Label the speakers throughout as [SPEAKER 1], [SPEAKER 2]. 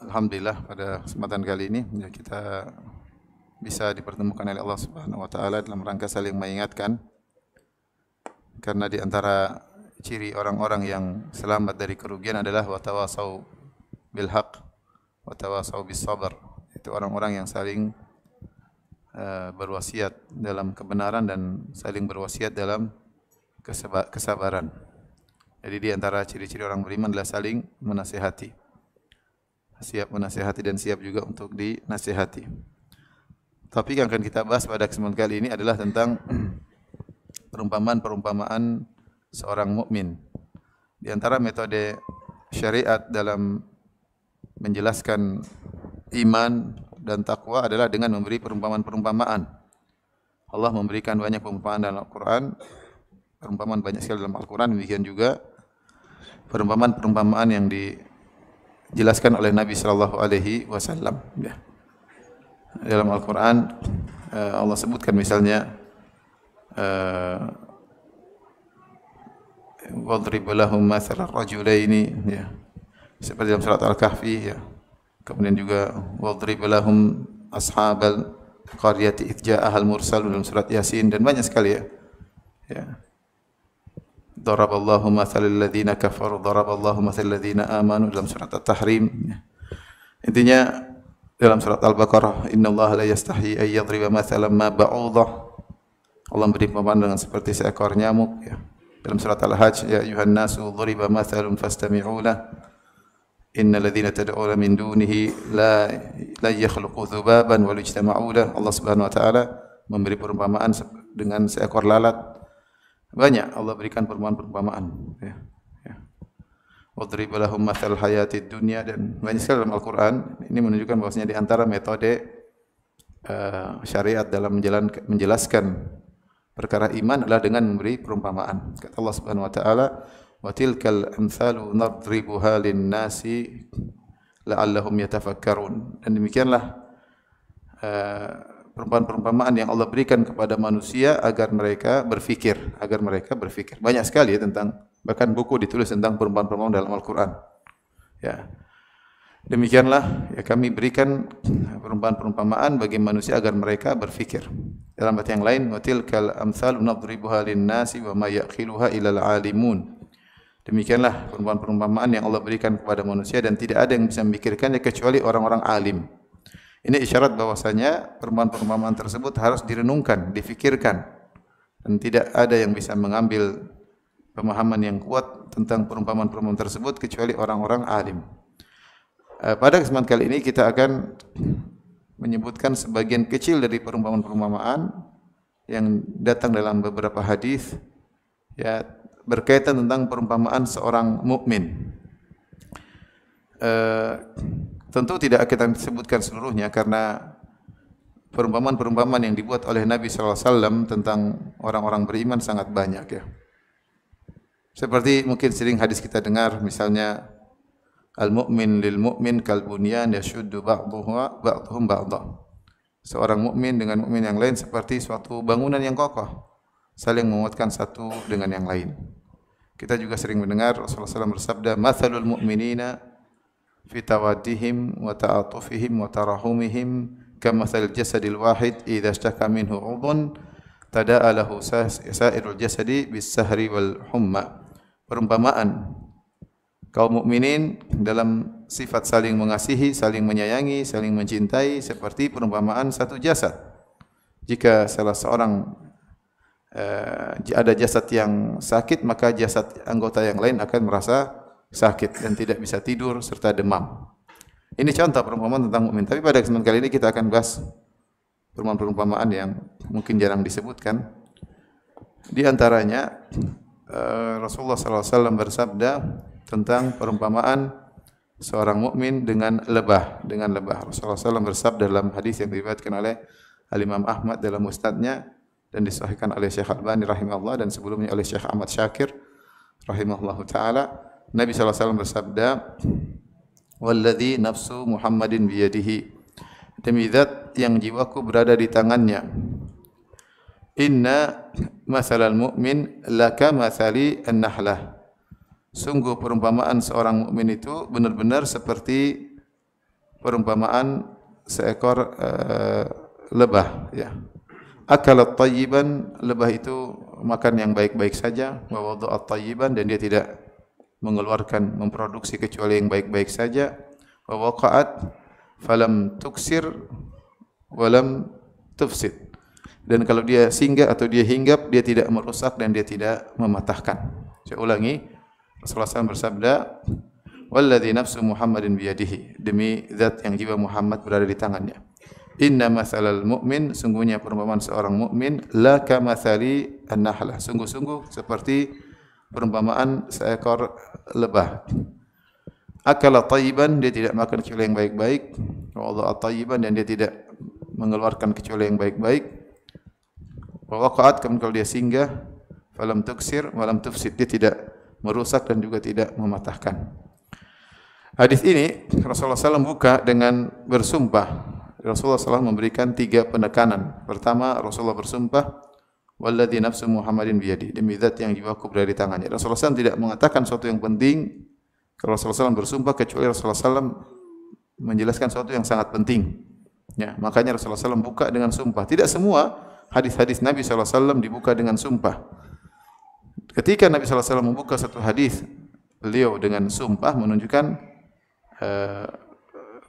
[SPEAKER 1] Alhamdulillah pada kesempatan kali ini ya, kita bisa dipertemukan oleh Allah Subhanahu wa taala dalam rangka saling mengingatkan, karena di antara ciri orang-orang yang selamat dari kerugian adalah watawasau bil haq watawasau bis sabr. Itu orang-orang yang saling berwasiat dalam kebenaran dan saling berwasiat dalam kesabaran. Jadi di antara ciri-ciri orang beriman adalah saling menasihati. Siap menasihati dan siap juga untuk dinasihati. Topik yang akan kita bahas pada kesempatan kali ini adalah tentang perumpamaan-perumpamaan seorang mukmin. Di antara metode syariat dalam menjelaskan iman dan takwa adalah dengan memberi perumpamaan-perumpamaan. Allah memberikan banyak perumpamaan dalam Al-Quran, perumpamaan banyak sekali dalam Al-Quran, demikian juga perumpamaan-perumpamaan yang dijelaskan oleh Nabi sallallahu alaihi wasallam. Ya. Dalam Al-Quran Allah sebutkan misalnya wadrib lahum mathalan rajulaini, ya, seperti dalam surat Al-Kahfi, ya. Kemudian juga wadrib lahum ashabal qaryati idh ja'ahal mursalun dalam surat Yasin, dan banyak sekali, ya. Ya. Daraballahu mathalal ladzina kafaru daraballahu mathalal ladzina amanu dalam surat At-Tahrim, ya. Intinya dalam surat Al-Baqarah, innallaha la yastahi ay yadriba mathalan ma ba'udah, Allah beri perumpamaan dengan seperti seekor nyamuk, ya. Dalam surat Al-Hajj, ya ayuhan nasu duriba mathalun fastami'u lah innal ladzina tad'una min dunihi la yakhluqu dzubaban wa ijtama'u lah. Allah Subhanahu wa taala memberi perumpamaan dengan seekor lalat. Banyak Allah berikan perumpamaan-perumpamaan, ya. Ya. Wadrib lahum mathal hayatid dunya, dan banyak sekali dalam Al-Quran. Ini menunjukkan bahwasanya di antara metode syariat dalam menjelaskan perkara iman adalah dengan memberi perumpamaan. Kata Allah Subhanahu wa taala, "Wa tilkal amsalu nadribuha lin-nasi la'allahum yatafakkarun." Dan demikianlah perumpamaan-perumpamaan yang Allah berikan kepada manusia agar mereka berfikir, Banyak sekali, ya, tentang, bahkan buku ditulis tentang perumpamaan-perumpamaan dalam Al-Quran. Ya. Demikianlah, ya, kami berikan perumpamaan-perumpamaan bagi manusia agar mereka berfikir. Dalam ayat yang lain, wa tilkal amsalu nadribuha lin-nasi wa ma yaqiluha illal alimun. Demikianlah perumpamaan-perumpamaan yang Allah berikan kepada manusia dan tidak ada yang bisa memikirkannya kecuali orang-orang alim. Ini isyarat bahwasanya perumpamaan-perumpamaan tersebut harus direnungkan, difikirkan, dan tidak ada yang bisa mengambil pemahaman yang kuat tentang perumpamaan-perumpamaan tersebut kecuali orang-orang alim. Pada kesempatan kali ini kita akan menyebutkan sebagian kecil dari perumpamaan-perumpamaan yang datang dalam beberapa hadis, ya, berkaitan tentang perumpamaan seorang mukmin. Tentu tidak kita sebutkan seluruhnya karena perumpamaan-perumpamaan yang dibuat oleh Nabi sallallahu alaihi wasallam tentang orang-orang beriman sangat banyak, ya. Seperti mungkin sering hadis kita dengar, misalnya al-mu'min lil mu'min kal bunyan yashuddu ba'dhum ba'dha. Seorang mukmin dengan mukmin yang lain seperti suatu bangunan yang kokoh, saling menguatkan satu dengan yang lain. Kita juga sering mendengar Rasulullah SAW bersabda, "Mathalul mu'minina fi tawaddihim wa ta'atufihim wa tarahumihim kamathalil jasadil wahid idza ishtaka minhu 'udhun tada'a lahu sa'irul jasadi bis-sahri wal humma." Perumpamaan kaum mukminin dalam sifat saling mengasihi, saling menyayangi, saling mencintai seperti perumpamaan satu jasad. Jika salah seorang ada jasad yang sakit, maka jasad anggota yang lain akan merasa sakit dan tidak bisa tidur serta demam. Ini contoh perumpamaan tentang mukmin. Tapi pada kesempatan kali ini kita akan bahas perumpamaan-perumpamaan yang mungkin jarang disebutkan. Di antaranya Rasulullah SAW bersabda tentang perumpamaan seorang mukmin dengan lebah. Rasulullah SAW bersabda dalam hadis yang diriwayatkan oleh Al-Imam Ahmad dalam musnadnya dan disahihkan oleh Syekh Albani rahimahullah dan sebelumnya oleh Syekh Ahmad Syakir rahimahullahu taala. Nabi SAW bersabda, "Walladzi nafsu Muhammadin biyadihi." Demi zat yang jiwaku berada di tangannya. Inna masalal mu'min laka masali an-nahlah. Sungguh perumpamaan seorang mukmin itu benar-benar seperti perumpamaan seekor lebah, ya. Akalat tayyiban, lebah itu makan yang baik-baik saja, wa wada'at tayyiban, dan dia tidak mengeluarkan, memproduksi kecuali yang baik-baik saja, wa waqa'at falam tuksir walam tufsid, dan kalau dia singgah atau dia hinggap, dia tidak merusak dan dia tidak mematahkan. Saya ulangi, Rasulullah SAW bersabda, walladzi nafsu Muhammadin biyadihi, demi zat yang jiwa Muhammad berada di tangannya, inna mathalal mu'min, sungguhnya perumpamaan seorang mukmin, la kamathali an-nahlah, sungguh-sungguh seperti perumpamaan seekor lebah. Akala tayyiban, dia tidak makan kecuali yang baik-baik, wa wada'a tayyiban, dan dia tidak mengeluarkan kecuali yang baik-baik, wa waqa'at, kemudian kalau dia singgah, falam tuksir walam tufsid, dia tidak merusak dan juga tidak mematahkan. Hadis ini Rasulullah SAW buka dengan bersumpah. Rasulullah SAW memberikan 3 penekanan. Pertama, Rasulullah bersumpah, walladzi nafsu Muhammadin biyadi, demi zat yang jiwaku berada di tangannya. Rasulullah SAW tidak mengatakan sesuatu yang penting kalau Rasulullah SAW bersumpah, kecuali Rasulullah SAW menjelaskan sesuatu yang sangat penting. Ya, makanya Rasulullah SAW buka dengan sumpah. Tidak semua hadis-hadis Nabi SAW dibuka dengan sumpah. Ketika Nabi SAW membuka satu hadis, beliau dengan sumpah menunjukkan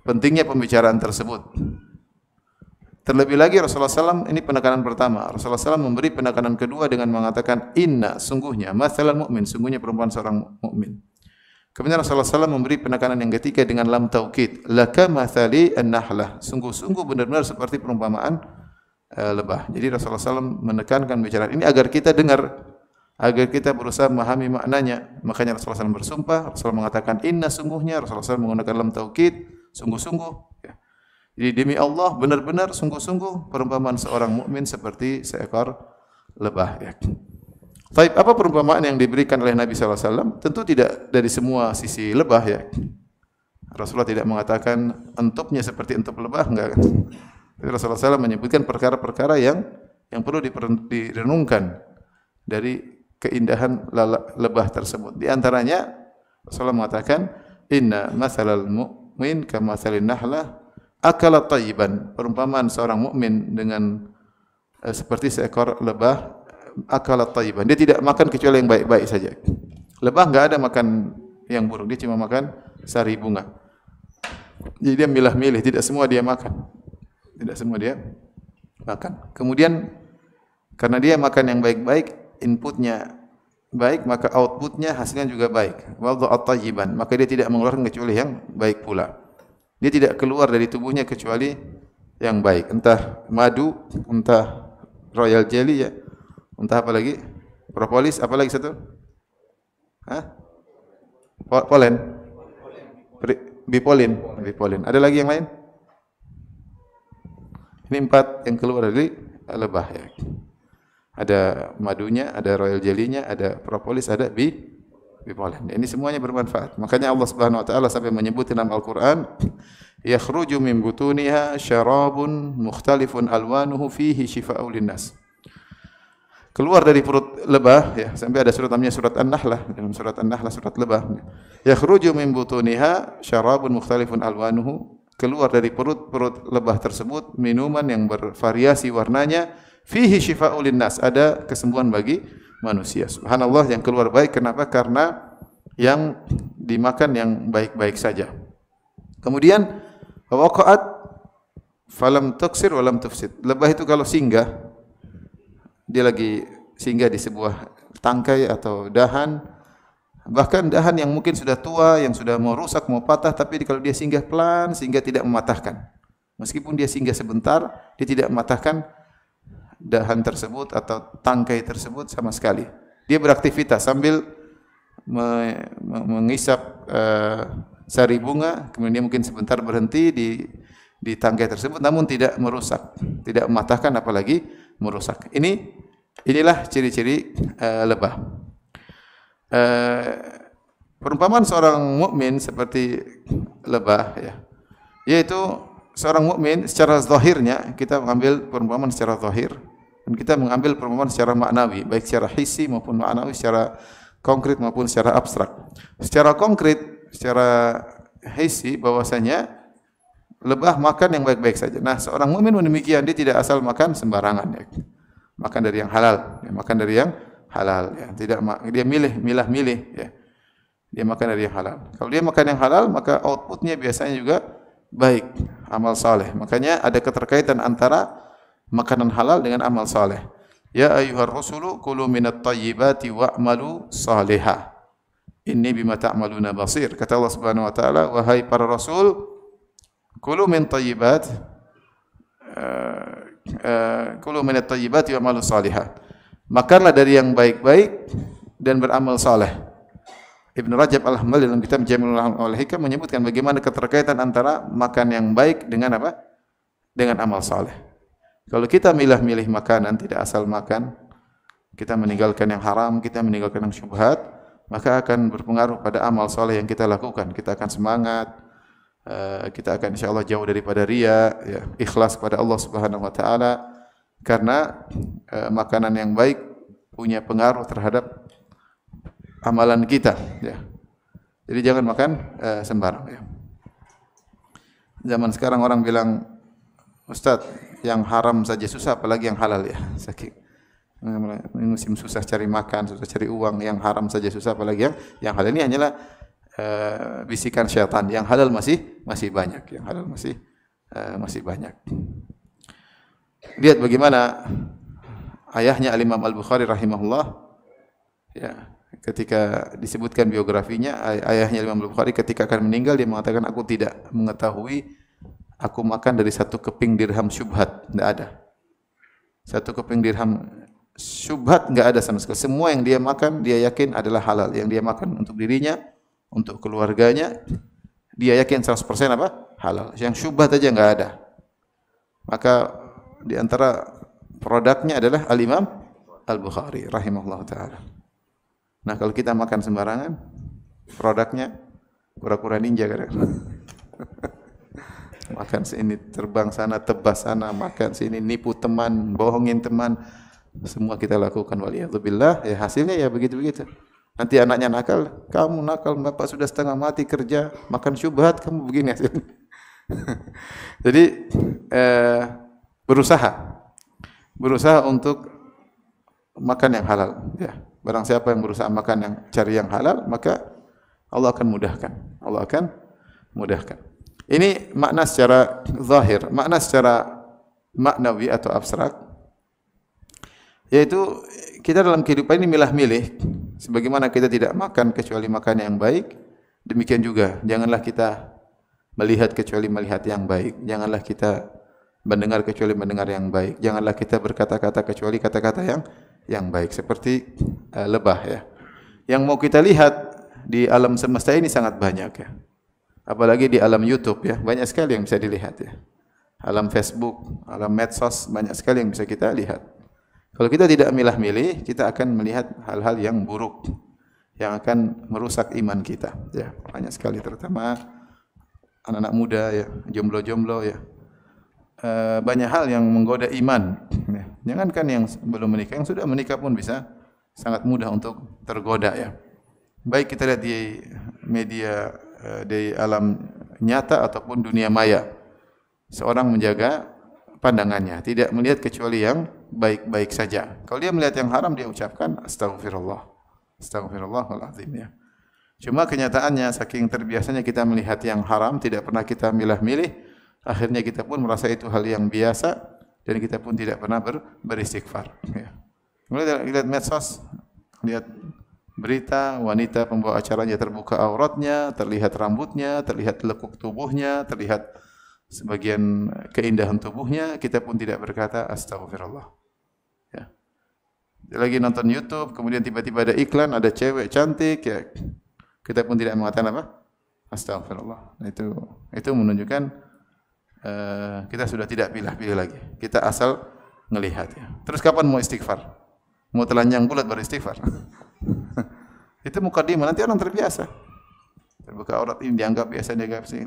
[SPEAKER 1] pentingnya pembicaraan tersebut. Terlebih lagi Rasulullah SAW, ini penekanan pertama. Rasulullah SAW memberi penekanan kedua dengan mengatakan inna, sungguhnya, mathalan mu'min, sungguhnya perumpamaan seorang mukmin. Kemudian Rasulullah SAW memberi penekanan yang ketiga dengan lam taukid, laka mathali an-nahlah, sungguh-sungguh benar-benar seperti perumpamaan lebah. Jadi Rasulullah SAW menekankan bicaraan ini agar kita dengar, agar kita berusaha memahami maknanya. Makanya Rasulullah SAW bersumpah, Rasulullah mengatakan inna, sungguhnya, Rasulullah SAW menggunakan lam taukid, sungguh-sungguh. Ya. Jadi demi Allah, benar-benar sungguh-sungguh perumpamaan seorang mukmin seperti seekor lebah. Ya. Taib, apa perumpamaan yang diberikan oleh Nabi SAW? Tentu tidak dari semua sisi lebah. Ya. Rasulullah tidak mengatakan entupnya seperti entup lebah, enggak. Rasulullah SAW menyebutkan perkara-perkara yang perlu direnungkan dari keindahan lebah tersebut. Di antaranya Rasulullah mengatakan inna mathalal mu'min kamathalin nahlah akalat tayyiban, perumpamaan seorang mukmin dengan seperti seekor lebah, akalat tayyiban, dia tidak makan kecuali yang baik-baik saja. Lebah enggak ada makan yang buruk, dia cuma makan sari bunga. Jadi dia milah-milih, tidak semua dia makan. Tidak semua dia makan. Kemudian karena dia makan yang baik-baik, inputnya baik, maka outputnya, hasilnya juga baik. Wada'at tayyiban, maka dia tidak mengeluarkan kecuali yang baik pula. Dia tidak keluar dari tubuhnya kecuali yang baik. Entah madu, entah royal jelly, ya, entah apa lagi, propolis, apa lagi satu? Hah? Polen, bipolin. Ada lagi yang lain? Ini 4 yang keluar dari lebah. Ya. Ada madunya, ada royal jelly-nya, ada propolis, ada bipolin. Ini semuanya bermanfaat. Makanya Allah Subhanahu wa taala sampai menyebut dalam Al-Qur'an, yakhruju min butuniha syarabun mukhtalifun alwanuhu fihi shifaa'un linnas. Keluar dari perut lebah, ya, sampai ada surat namanya surat An-Nahlah, dalam surat An-Nahlah surat lebah. Yakhruju min butuniha syarabun mukhtalifun alwanuhu, keluar dari perut lebah tersebut minuman yang bervariasi warnanya, fihi shifaa'un linnas, ada kesembuhan bagi manusia. Subhanallah, yang keluar baik. Kenapa? Karena yang dimakan yang baik-baik saja. Kemudian waqa'at falam tuksir walam tufsid. Lebah itu kalau singgah, dia lagi singgah di sebuah tangkai atau dahan, bahkan dahan yang mungkin sudah tua, yang sudah mau rusak, mau patah, tapi kalau dia singgah pelan, sehingga tidak mematahkan. Meskipun dia singgah sebentar, dia tidak mematahkan dahan tersebut atau tangkai tersebut sama sekali. Dia beraktivitas sambil mengisap sari bunga, kemudian dia mungkin sebentar berhenti di tangkai tersebut, namun tidak merusak, tidak mematahkan, apalagi merusak. Inilah ciri-ciri lebah. Perumpamaan seorang mukmin seperti lebah, ya, yaitu seorang mukmin secara zahirnya, kita mengambil perumpamaan secara zahir, dan kita mengambil perumpamaan secara maknawi, baik secara hissi maupun maknawi, secara konkret maupun secara abstrak. Secara konkret, secara hissi, bahwasanya lebah makan yang baik-baik saja. Nah, seorang mukmin demikian, dia tidak asal makan sembarangan ya. Makan dari yang halal, ya, makan dari yang halal ya. Tidak dia milih ya. Dia makan dari yang halal. Kalau dia makan yang halal, maka outputnya biasanya juga baik, amal saleh. Makanya ada keterkaitan antara makanan halal dengan amal saleh. Ya ayyuhar rusulu kulu minat tayyibati wa'malu salihah. Inni bima ta'maluna basir. Kata Allah Subhanahu wa taala, wahai para rasul, kulu min tayyibat kulu minat tayyibati wa'malu salihah. Makanlah dari yang baik-baik dan beramal saleh. Ibnu Rajab Al-Hambali dalam kitab Jami'ul Hikam menyebutkan bagaimana keterkaitan antara makan yang baik dengan apa? Dengan amal saleh. Kalau kita milih-milih makanan, tidak asal makan, kita meninggalkan yang haram, kita meninggalkan yang syubhat, maka akan berpengaruh pada amal soleh yang kita lakukan. Kita akan semangat, kita akan insyaAllah jauh daripada riya, ya, ikhlas kepada Allah Subhanahu Wa Taala. Karena makanan yang baik punya pengaruh terhadap amalan kita. Ya. Jadi jangan makan sembarang. Ya. Zaman sekarang orang bilang, Ustaz, yang haram saja susah, apalagi yang halal ya. Sakit. Ini musim susah cari makan, susah cari uang, yang haram saja susah, apalagi yang halal. Ini hanyalah bisikan syaitan. Yang halal masih banyak, yang halal masih banyak. Lihat bagaimana ayahnya Al-Imam Al-Bukhari rahimahullah, ya, ketika disebutkan biografinya, ayahnya Imam Al-Bukhari ketika akan meninggal dia mengatakan, aku tidak mengetahui aku makan dari satu keping dirham syubhat, tidak ada. Satu keping dirham syubhat enggak ada sama sekali. Semua yang dia makan dia yakin adalah halal. Yang dia makan untuk dirinya, untuk keluarganya, dia yakin 100% apa? Halal. Yang syubhat aja enggak ada. Maka di antara produknya adalah Al-Imam Al-Bukhari rahimahullah taala. Nah, kalau kita makan sembarangan, produknya kura-kura ninja kadang. Makan sini, terbang sana, tebas sana, makan sini, nipu teman, bohongin teman. Semua kita lakukan, waliyadzubillah, ya hasilnya ya begitu-begitu. Nanti anaknya nakal, kamu nakal, bapak sudah setengah mati kerja, makan syubhat, kamu begini hasilnya. Jadi berusaha untuk makan yang halal. Ya, barang siapa yang berusaha makan yang cari yang halal, maka Allah akan mudahkan. Allah akan mudahkan. Ini makna secara zahir, makna secara maknawi atau abstrak, yaitu kita dalam kehidupan ini milah-milih. Sebagaimana kita tidak makan kecuali makan yang baik, demikian juga janganlah kita melihat kecuali melihat yang baik. Janganlah kita mendengar kecuali mendengar yang baik. Janganlah kita berkata-kata kecuali kata-kata yang baik. Seperti lebah ya. Yang mau kita lihat di alam semesta ini sangat banyak ya. Apalagi di alam YouTube ya, banyak sekali yang bisa dilihat ya. Alam Facebook, alam medsos, banyak sekali yang bisa kita lihat. Kalau kita tidak milah-milih, kita akan melihat hal-hal yang buruk yang akan merusak iman kita ya. Banyak sekali, terutama anak-anak muda ya, jomblo-jomblo ya. Banyak hal yang menggoda iman ya. Jangankan yang belum menikah, yang sudah menikah pun bisa sangat mudah untuk tergoda ya. Baik kita lihat di media, di alam nyata ataupun dunia maya. Seorang menjaga pandangannya, tidak melihat kecuali yang baik-baik saja. Kalau dia melihat yang haram, dia ucapkan astagfirullah. Astagfirullahaladzim ya. Cuma kenyataannya saking terbiasanya kita melihat yang haram, tidak pernah kita milah-milih, akhirnya kita pun merasa itu hal yang biasa dan kita pun tidak pernah beristighfar ya. Kemudian lihat medsos, lihat berita wanita pembawa acaranya terbuka auratnya, terlihat rambutnya, terlihat lekuk tubuhnya, terlihat sebagian keindahan tubuhnya, kita pun tidak berkata astagfirullah. Ya. Lagi nonton YouTube, kemudian tiba-tiba ada iklan, ada cewek cantik, ya. Kita pun tidak mengatakan apa? Astagfirullah. Itu menunjukkan kita sudah tidak pilih-pilih lagi. Kita asal ngelihat ya. Terus kapan mau istighfar? Mau telanjang bulat baru istighfar. Itu mukadimah, nanti orang terbiasa. Terbuka aurat ini dianggap biasa, dianggap sih.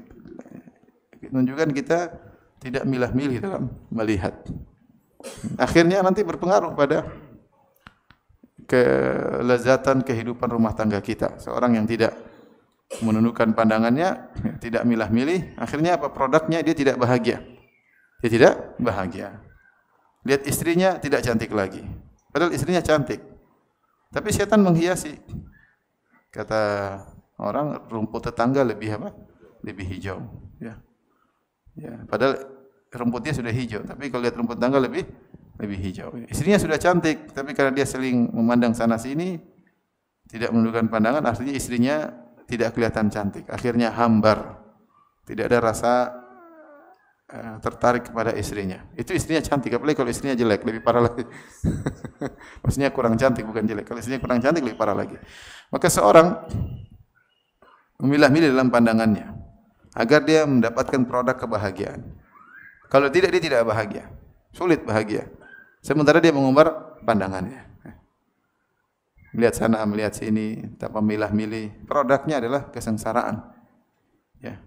[SPEAKER 1] Menunjukkan kita tidak milah-milih dalam melihat. Akhirnya nanti berpengaruh pada kelezatan kehidupan rumah tangga kita. Seorang yang tidak menundukkan pandangannya, tidak milah-milih, akhirnya apa? Produknya dia tidak bahagia. Dia tidak bahagia. Lihat istrinya tidak cantik lagi. Padahal istrinya cantik. Tapi setan menghiasi. Kata orang, rumput tetangga lebih apa? Lebih hijau, ya. Ya, padahal rumputnya sudah hijau, tapi kalau lihat rumput tetangga lebih hijau. Istrinya sudah cantik, tapi karena dia seling memandang sana sini, tidak menundukkan pandangan, artinya istrinya tidak kelihatan cantik. Akhirnya hambar. Tidak ada rasa tertarik kepada istrinya. Itu istrinya cantik, apalagi kalau istrinya jelek, lebih parah lagi. Maksudnya kurang cantik, bukan jelek. Kalau istrinya kurang cantik, lebih parah lagi. Maka seorang memilah-milih dalam pandangannya agar dia mendapatkan produk kebahagiaan. Kalau tidak, dia tidak bahagia. Sulit bahagia. Sementara dia mengumbar pandangannya. Melihat sana, melihat sini, tanpa milah-milih. Produknya adalah kesengsaraan. Ya.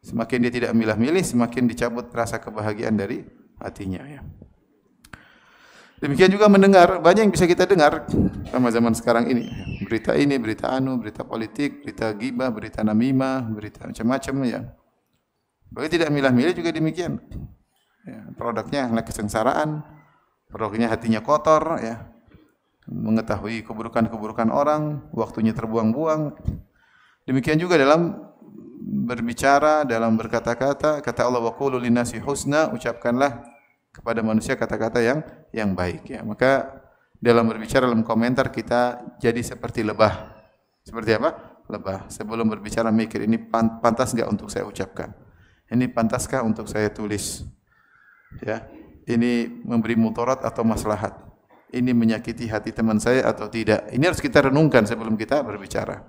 [SPEAKER 1] Semakin dia tidak milah-milih, semakin dicabut rasa kebahagiaan dari hatinya. Ya. Demikian juga mendengar, banyak yang bisa kita dengar sama zaman sekarang ini. Berita ini, berita anu, berita politik, berita ghibah, berita namimah, berita macam-macam ya. Bagi tidak milah-milih juga demikian. Ya, produknya adalah kesengsaraan, produknya hatinya kotor ya. Mengetahui keburukan-keburukan orang, waktunya terbuang-buang. Demikian juga dalam berbicara, dalam berkata-kata, kata Allah wa qulu linnasi husna, ucapkanlah kepada manusia kata-kata yang baik ya. Maka dalam berbicara, dalam komentar kita jadi seperti lebah. Seperti apa? Lebah. Sebelum berbicara mikir, ini pantas enggak untuk saya ucapkan? Ini pantaskah untuk saya tulis? Ya. Ini memberi mudarat atau maslahat? Ini menyakiti hati teman saya atau tidak? Ini harus kita renungkan sebelum kita berbicara.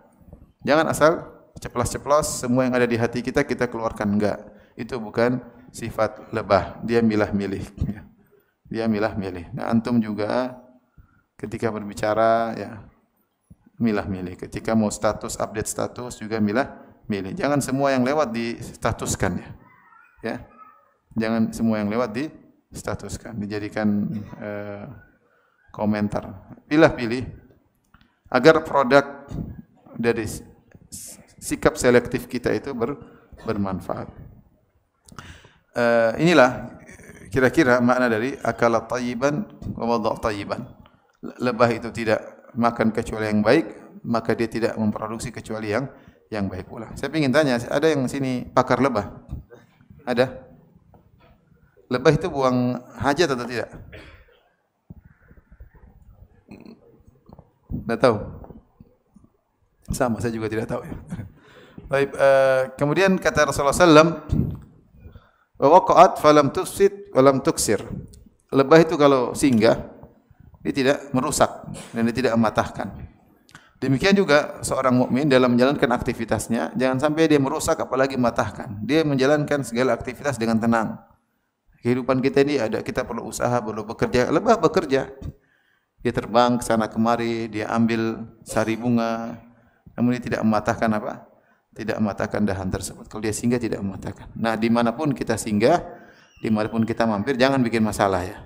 [SPEAKER 1] Jangan asal ceplas-ceplos semua yang ada di hati kita keluarkan, enggak. Itu bukan sifat lebah. Dia milah-milih. Dia milah-milih. Nah, antum juga ketika berbicara ya milah-milih. Ketika mau status, update status juga milah-milih. Jangan semua yang lewat distatuskan ya. Ya. Jangan semua yang lewat distatuskan, dijadikan komentar. Pilih-pilih agar produk dari sikap selektif kita itu bermanfaat. Inilah kira-kira makna dari akala tayyiban wa wada' tayyiban. Lebah itu tidak makan kecuali yang baik, maka dia tidak memproduksi kecuali yang baik pula. Saya ingin tanya, ada yang sini pakar lebah? Ada? Lebah itu buang hajat atau tidak? Tidak tahu. Sama, saya juga tidak tahu ya. Baik, kemudian kata Rasulullah SAW, waqa'at falam tufsid walam tuksir. Lebah itu kalau singgah, dia tidak merusak dan dia tidak mematahkan. Demikian juga seorang mukmin dalam menjalankan aktivitasnya, jangan sampai dia merusak apalagi mematahkan. Dia menjalankan segala aktivitas dengan tenang. Kehidupan kita ini ada, kita perlu usaha, perlu bekerja. Lebah bekerja. Dia terbang ke sana kemari, dia ambil sari bunga, namun dia tidak mematahkan apa? Tidak mematahkan dahan tersebut. Kalau dia singgah tidak mematahkan. Nah, dimanapun kita singgah, dimanapun kita mampir, jangan bikin masalah ya.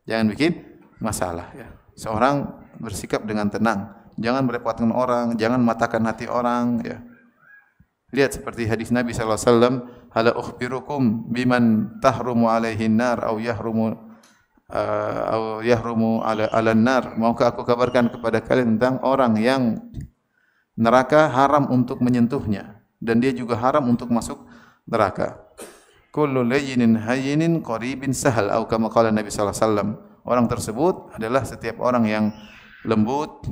[SPEAKER 1] Jangan bikin masalah ya. Seorang bersikap dengan tenang, jangan merepotkan orang, jangan mematahkan hati orang ya. Lihat seperti hadis Nabi sallallahu alaihi wasallam, "Hala ukhbirukum biman tahrumu alaihi nar au yahrumu ala nar." Maukah aku kabarkan kepada kalian tentang orang yang neraka haram untuk menyentuhnya dan dia juga haram untuk masuk neraka. Kullu layyinin hayyinin qaribin sahal atau kama qala Nabi sallallahu alaihi wasallam. Orang tersebut adalah setiap orang yang lembut,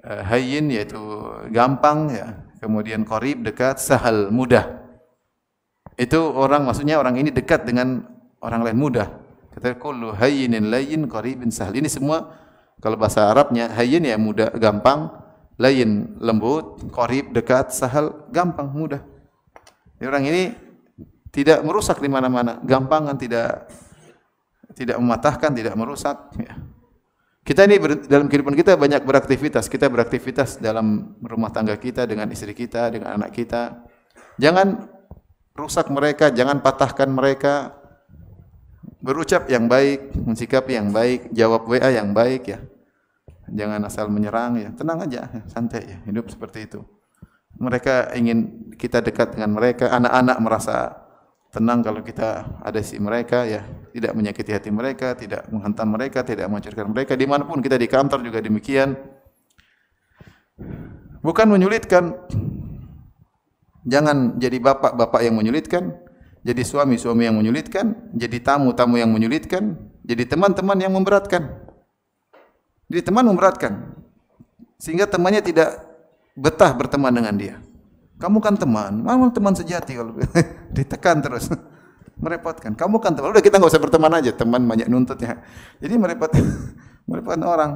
[SPEAKER 1] hayyin yaitu gampang ya. Kemudian qarib dekat, sahal mudah. Itu orang, maksudnya orang ini dekat dengan orang lain mudah. Kata kullu hayyinin layyin qaribin sahal. Ini semua kalau bahasa Arabnya hayyin ya mudah, gampang, layyin lembut, qarib dekat, sahal gampang, mudah. Jadi orang ini tidak merusak di mana-mana, gampangan, tidak mematahkan, tidak merusak ya. Kita ini dalam kehidupan kita banyak beraktivitas. Kita beraktivitas dalam rumah tangga kita, dengan istri kita, dengan anak kita. Jangan rusak mereka, jangan patahkan mereka. Berucap yang baik, mensikapi yang baik, jawab WA yang baik ya. Jangan asal menyerang ya. Tenang aja, santai ya. Hidup seperti itu. Mereka ingin kita dekat dengan mereka. Anak-anak merasa tenang kalau kita ada di mereka, ya, tidak menyakiti hati mereka, tidak menghantam mereka, tidak menghancurkan mereka. Dimanapun kita, di kantor juga demikian. Bukan menyulitkan. Jangan jadi bapak-bapak yang menyulitkan, jadi suami-suami yang menyulitkan, jadi tamu-tamu yang menyulitkan, jadi teman-teman yang memberatkan. Jadi teman memberatkan, sehingga temannya tidak betah berteman dengan dia. Kamu kan teman, mana teman sejati kalau ditekan terus, merepotkan. Kamu kan teman, udah kita nggak usah berteman aja, teman banyak nuntutnya. Jadi merepotkan orang.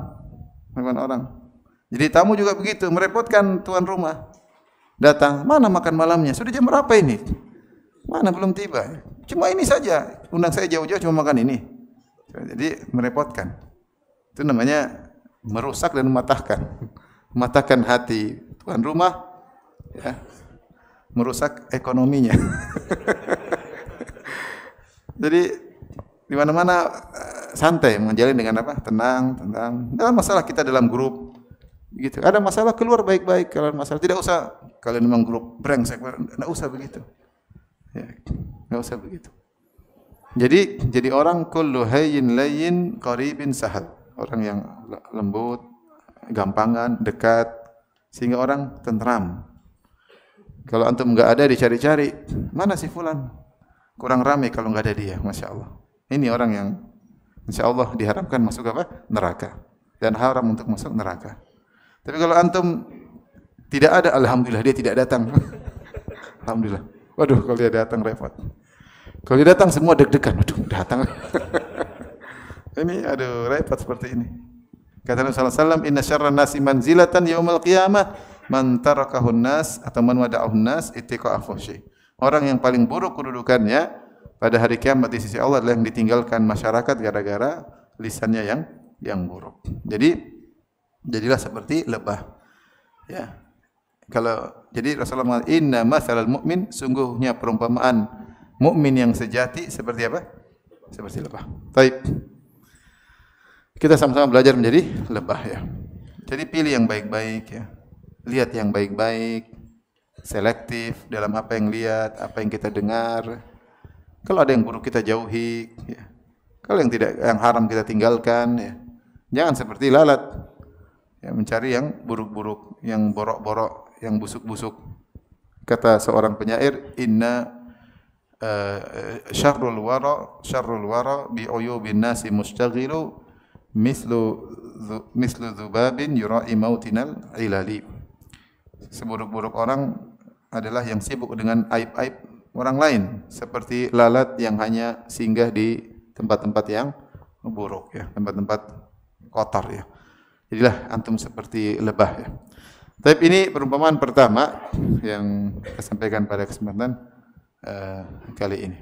[SPEAKER 1] Jadi tamu juga begitu, merepotkan tuan rumah. Datang, mana makan malamnya? Sudah jam berapa ini? Mana belum tiba? Cuma ini saja, undang saya jauh-jauh cuma makan ini. Jadi merepotkan. Itu namanya merusak dan mematahkan. Mematahkan hati tuan rumah, ya, merusak ekonominya. Jadi di mana-mana santai menjalin dengan apa? Tenang. Dalam masalah kita dalam grup, gitu. Ada masalah keluar baik-baik. Kalau masalah tidak usah kalian memang grup brengsek, tidak usah begitu. Ya, tidak usah begitu. Jadi orang kullu hayyin layyin qaribin sahal. Orang yang lembut, gampangan, dekat, sehingga orang tenteram. Kalau antum enggak ada, dicari-cari, mana si fulan? Kurang ramai kalau enggak ada dia, Masya Allah. Ini orang yang Insya Allah diharapkan masuk apa? Neraka. Dan haram untuk masuk neraka. Tapi kalau antum tidak ada, alhamdulillah dia tidak datang. Alhamdulillah. Waduh, kalau dia datang repot. Kalau dia datang semua deg-degan. Waduh, datang. Ini aduh repot seperti ini. Kata Nabi sallallahu alaihi wasallam, "Inna syarran nasi manzilatan yaumil qiyamah man tarakahun nas atau man wada'ahun nas ittiqa'a fuhsyi." Orang yang paling buruk kedudukannya pada hari kiamat di sisi Allah adalah yang ditinggalkan masyarakat gara-gara lisannya yang buruk. Jadi jadilah seperti lebah. Ya. Jadi Rasulullah mengatakan, "Inna matsalal mu'min," sungguhnya perumpamaan mukmin yang sejati seperti apa? Seperti lebah. Baik. Kita sama-sama belajar menjadi lebah, ya. Jadi pilih yang baik-baik, ya. Lihat yang baik-baik, selektif dalam apa yang lihat, apa yang kita dengar. Kalau ada yang buruk kita jauhi, ya. Kalau yang haram kita tinggalkan, ya. Jangan seperti lalat, ya, mencari yang buruk-buruk, yang borok-borok, yang busuk-busuk. Kata seorang penyair, "Inna syarrul wara bi uyubin nasi mustaghilu mislu dzubabin yura'i mautinal ilali." Seburuk-buruk orang adalah yang sibuk dengan aib-aib orang lain, seperti lalat yang hanya singgah di tempat-tempat yang buruk, ya, tempat-tempat kotor, ya. Jadilah antum seperti lebah, ya. Tapi ini perumpamaan pertama yang saya sampaikan pada kesempatan kali ini.